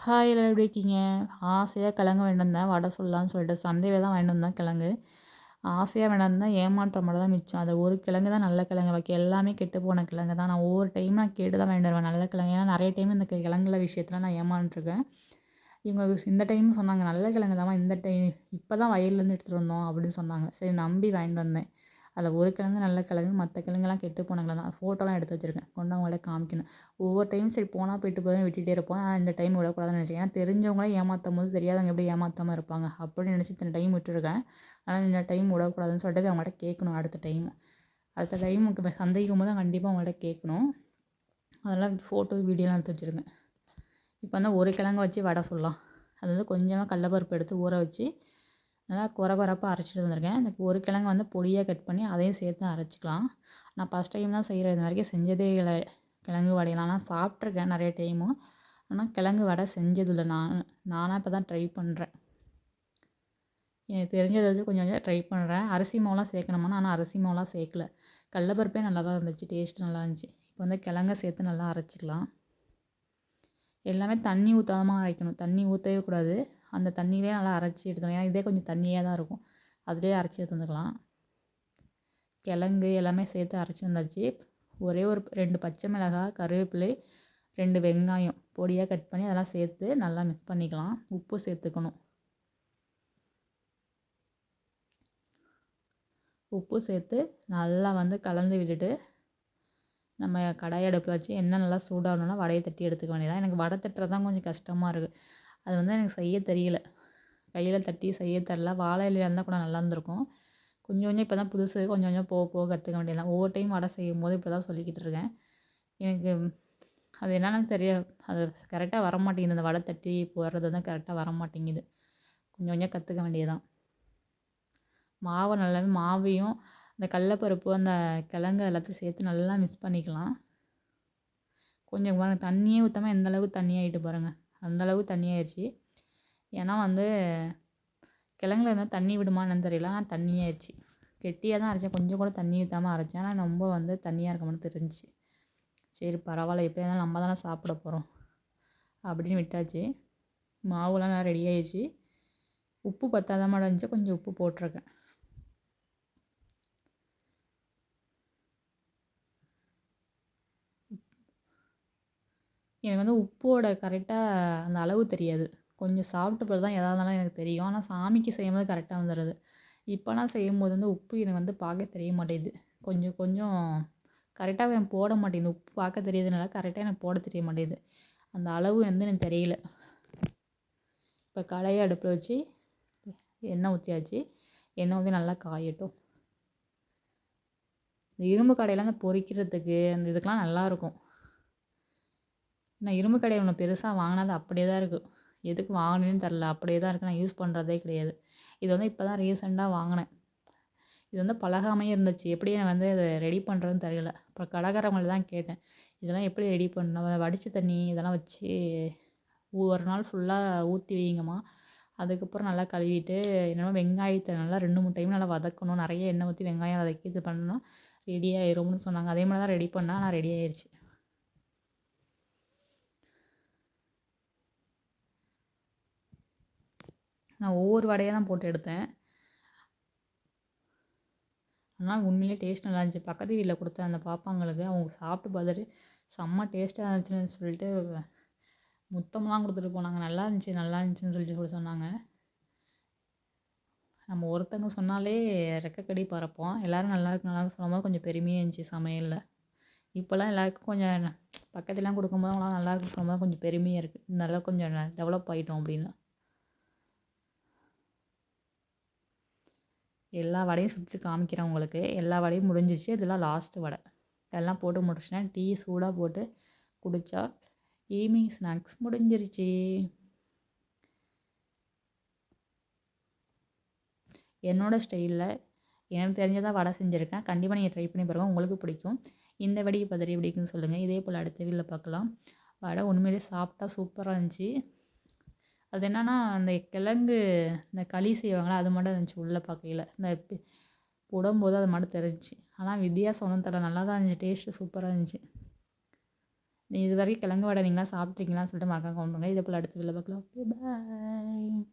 Hi எல்லாரும் எப்படி இருக்கீங்க? ஆசையா கிழங்கு வாங்கிட்டு வந்தேன். வடை சுடலான்னு சொல்லிட்டு சந்தையில தான் வாங்கிட்டு வந்தேன் கிழங்கு. ஆசையா வாங்கிட்டு வந்தேன். ஏமாற்றம் மட்டும் தான் மிச்சம். அது ஒரு கிழங்கு தான் நல்ல கிழங்கு. பாக்கி எல்லாமே கெட்டுப்போன கிழங்கு தான். நான் ஒவ்வொரு டைம் நான் கேட்டு தான் வாங்கிட்டு வருவேன் நல்ல கிழங்கு. ஏன்னா நெறைய டைம் இந்த கிழங்குல விஷயத்துல நான் ஏமாந்துட்டுருக்கேன். இவங்க இந்த டைம் சொன்னாங்க, "நல்ல கிழங்கு தாம்மா இந்த டைம் இப்ப தான் வயல்லேருந்து எடுத்துட்டு வந்தோம்" அப்படின்னு சொன்னாங்க. சரி நம்பி வாங்கிட்டு வந்தேன். அதில் ஒரு கிழங்கு நல்ல கிழங்கு, மற்ற கிழங்குலாம் கெட்டு போன கிழங்கு தான். ஃபோட்டோலாம் எடுத்து வச்சிருக்கேன். கொண்டு அவங்கள்ட்ட காமிக்கணும். ஒவ்வொரு டைம் சரி போனா போயிட்டு போதுன்னு விட்டுட்டே இருப்போம். ஆனா இந்த டைம் விடக்கூடாதுன்னு நினச்சேன். ஏன்னா தெரிஞ்சவங்களே ஏமாத்தும்போது தெரியாதவங்க எப்படி ஏமாத்தாம இருப்பாங்க? அப்படின்னு நினச்சி இத்தனை டைம் விட்டுருக்கேன். ஆனா இந்த டைம் விடக்கூடாதுன்னு சொல்லிட்டு அவங்கள்ட்ட கேட்கணும் அடுத்த டைம். அடுத்த டைமுக்கு சந்தைக்கும் போது கண்டிப்பாக அவங்கள்ட்ட கேட்கணும். அதெல்லாம் ஃபோட்டோ, வீடியோலாம் எடுத்து வச்சிருக்கேன். இப்போ வந்து ஒரு கிழங்கு வச்சு வடை சுடலாம். அது வந்து கொஞ்சமாக கடலப்பருப்பு எடுத்து ஊற வச்சு நல்லா கொரகொரப்பா அரைச்சிட்டு வந்திருக்கேன். இந்த ஒரு கிழங்கு வந்து பொடியா கட் பண்ணி அதையும் சேர்த்து அரைச்சிக்கலாம். நான் ஃபஸ்ட் டைம் தான் செய்கிறேன். இது வரைக்கும் செஞ்சதே இல்ல. கிழங்கு வடையெல்லாம். ஆனால் சாப்பிட்ருக்கேன் நிறைய டைமு. ஆனால் கிழங்கு வடை செஞ்சதில்ல நானா இப்போ தான் ட்ரை பண்ணுறேன். எனக்கு தெரிஞ்சதை வச்சு கொஞ்சம் கொஞ்சம் ட்ரை பண்ணுறேன். அரிசி மாவுலாம் சேர்க்கணுமான்னா, ஆனால் அரிசி மாவுலாம் சேர்க்கல. கடலப்பருப்பே நல்லா தான் இருந்துச்சு. டேஸ்ட் நல்லா இருந்துச்சு. இப்போ வந்து கிழங்க சேர்த்து நல்லா அரைச்சிக்கலாம். எல்லாமே தண்ணி ஊத்தாம அரைக்கணும். தண்ணி ஊற்றவே கூடாது. அந்த தண்ணியிலேயே நல்லா அரைச்சி எடுத்துக்கணும். ஏன்னா இதே கொஞ்சம் தண்ணியா தான் இருக்கும். அதிலேயே அரைச்சி எடுத்து வந்துக்கலாம். கிழங்கு எல்லாமே சேர்த்து அரைச்சி வந்தாச்சு. ஒரே ஒரு 2 பச்சை மிளகாய், கருவேப்பிலை, 2 வெங்காயம் பொடியாக கட் பண்ணி அதெல்லாம் சேர்த்து நல்லா மிக்ஸ் பண்ணிக்கலாம். உப்பு சேர்த்துக்கணும். உப்பு சேர்த்து நல்லா வந்து கலந்து விட்டுட்டு நம்ம கடாய் அடுப்பில் வச்சு எண்ணெய் நல்லா சூடாகணுன்னா வடையை தட்டி எடுத்துக்க வேண்டியதான். எனக்கு வடை தட்டுறது தான் கொஞ்சம் கஷ்டமாக இருக்குது. அது வந்து எனக்கு செய்ய தெரியல. கையில் தட்டி செய்ய தெரில. வாழை இலையில இருந்தால் கூட நல்லா இருந்திருக்கும். கொஞ்சம் கொஞ்சம் இப்போ தான் புதுசு. கொஞ்சம் கொஞ்சம் போக போக கற்றுக்க வேண்டியதான். ஒவ்வொரு டைம் வடை செய்யும்போது இப்போ தான் சொல்லிக்கிட்டு இருக்கேன். எனக்கு அது என்னன்னு அது கரெக்டாக வரமாட்டேங்குது. அந்த வடை தட்டி போடுறது வந்து கரெக்டாக வரமாட்டேங்குது. கொஞ்சம் கொஞ்சம் கற்றுக்க வேண்டியதான். நல்லாவே மாவையும் அந்த கடலப்பருப்பு, அந்த கிழங்கு எல்லாத்தையும் சேர்த்து நல்லா மிக்ஸ் பண்ணிக்கலாம். கொஞ்சம் பாருங்க தண்ணியே ஊத்தாம எந்த அளவுக்கு தண்ணியாயிட்டு பாருங்க. அந்த அளவுக்கு தண்ணியாயிருச்சு. ஏன்னா வந்து கிழங்குல இருந்தால் தண்ணி விடுமா என்னன்னு தெரியல. ஆனால் தண்ணியாயிருச்சு. கெட்டியாக தான் அரைச்சேன். கொஞ்சம் கூட தண்ணி ஊத்தாம அரைச்சேன். ஆனால் ரொம்ப வந்து தண்ணியாக இருக்க மாரி தெரிஞ்சுச்சு. சரி பரவாயில்ல. எப்படியா இருந்தாலும் நம்ம தானே சாப்பிட போகிறோம். அப்படின்னு விட்டாச்சு. மாவுலாம் நல்லா ரெடி ஆயிடுச்சு. உப்பு பத்தாத மாரி இருந்துச்சு. கொஞ்சம் உப்பு போட்டிருக்கேன். எனக்கு வந்து உப்போட கரெக்டாக அந்த அளவு தெரியாது. கொஞ்சம் சாப்பிட்ட பிறகு தான் எதா இருந்தாலும் எனக்கு தெரியும். ஆனால் சாமிக்கு செய்யும்போது கரெக்டாக வந்துடுது. இப்போலாம் செய்யும்போது வந்து உப்பு எனக்கு வந்து பார்க்க தெரிய மாட்டேங்குது. கொஞ்சம் கொஞ்சம் கரெக்டாக எனக்கு போட மாட்டேங்குது. உப்பு பார்க்க தெரியுதுனால கரெக்டாக எனக்கு போட தெரிய மாட்டேங்குது. அந்த அளவு வந்து எனக்கு தெரியல. இப்போ கடாயை அடுப்பில் வச்சு எண்ணெய் ஊற்றியாச்சு. எண்ணெய் ஊற்றி நல்லா காயட்டும். இந்த இரும்பு கடாயில அந்த பொரிக்கிறதுக்கு அந்த இதுக்கெலாம் நல்லாயிருக்கும். நான் இரும்பு கடாய் ஒன்று பெருசாக வாங்கினது அப்படியே தான் இருக்குது. எதுக்கு வாங்கினேன்னு தெரில. அப்படியே தான் இருக்குது. நான் யூஸ் பண்ணுறதே கிடையாது. இது வந்து இப்போ தான் ரீசெண்டாக வாங்கினேன். இது வந்து பழகாமையே இருந்துச்சு. எப்படி நான் வந்து அதை ரெடி பண்ணுறதுன்னு தெரியல. அப்புறம் கடைக்காரவங்கள்ட்ட தான் கேட்டேன். இதெல்லாம் எப்படி ரெடி பண்ணணும்? வடிச்ச தண்ணி இதெல்லாம் வச்சு ஒரு நாள் ஃபுல்லாக ஊற்றி வைங்கம்மா. அதுக்கப்புறம் நல்லா கழுவிட்டு என்னமோ வெங்காயத்தை நல்லா 2, 3 டைம் நல்லா வதக்கணும். நிறைய எண்ணெய் ஊற்றி வெங்காயம் வதக்கி இது பண்ணணும். ரெடி ஆயிரும்னு சொன்னாங்க. அதே மாதிரி தான் ரெடி பண்ணேன். ஆனால் ரெடி ஆயிருச்சு. நான் ஒவ்வொரு வடையாக தான் போட்டு எடுத்தேன். ஆனால் உண்மையிலேயே டேஸ்ட் நல்லா இருந்துச்சு. பக்கத்து வீட்டில் கொடுத்தேன் அந்த பாப்பாங்களுக்கு. அவங்க சாப்பிட்டு பார்த்துட்டு செம்ம டேஸ்ட்டாக இருந்துச்சுன்னு சொல்லிட்டு முத்தம்லாம் கொடுத்துட்டு போனாங்க. நல்லா இருந்துச்சு நல்லா இருந்துச்சுன்னு சொல்லிட்டு கூட சொன்னாங்க. நம்ம ஒருத்தவங்க சொன்னாலே ரெக்கைக்கடி பறப்போம். எல்லோரும் நல்லாயிருக்கு நல்லாயிருக்குன்னு சொல்லும்போது கொஞ்சம் பெருமையாக இருந்துச்சு சமையலில். இப்போலாம் எல்லாருக்கும் கொஞ்சம் பக்கத்துலலாம் கொடுக்கும்போது அவங்களாம் நல்லாயிருக்குன்னு சொல்லும்போது கொஞ்சம் பெருமையாக இருக்குது. இந்த அளவுக்கு கொஞ்சம் டெவலப் ஆகிட்டோம் அப்படின்னு. எல்லா வடையும் சுட்டு காமிக்கிறேன் உங்களுக்கு. எல்லா வடையும் முடிஞ்சிச்சு. இதெல்லாம் லாஸ்ட்டு வடை. எல்லாம் போட்டு முடிச்சிட்டேன். டீ சூடாக போட்டு குடித்தா ஈவினிங் ஸ்நாக்ஸ் முடிஞ்சிருச்சு. என்னோடய ஸ்டைலில் எனக்கு தெரிஞ்சதாக வடை செஞ்சுருக்கேன். கண்டிப்பாக நீங்கள் ட்ரை பண்ணி பாருங்கள். உங்களுக்கு பிடிக்கும். இந்த வடையை பற்றி எப்படி இருக்குன்னு சொல்லுங்கள். இதே போல் அடுத்த வீடியோவில் பார்க்கலாம். வடை உண்மையிலேயே சாப்பிட்டா சூப்பராக இருந்துச்சு. அது என்னென்னா அந்த கிழங்கு இந்த களி செய்வாங்களா அது மட்டும் இருந்துச்சு உள்ளே பார்க்கையில. இந்த போடும்போது அது மட்டும் தெரிஞ்சுச்சு. ஆனால் வித்தியாசம் ஒன்றும் தெரியல. நல்லா தான் இருந்துச்சு. டேஸ்ட்டு சூப்பராக இருந்துச்சு. இதுவரைக்கும் கிழங்கு வடை நீங்கலாம் சாப்பிட்ருக்கீங்களான்னு சொல்லிட்டு மறக்காம கமெண்ட் பண்ணுங்க. இதே போல அடுத்த வீடியோல பார்க்கலாம். Okay bye.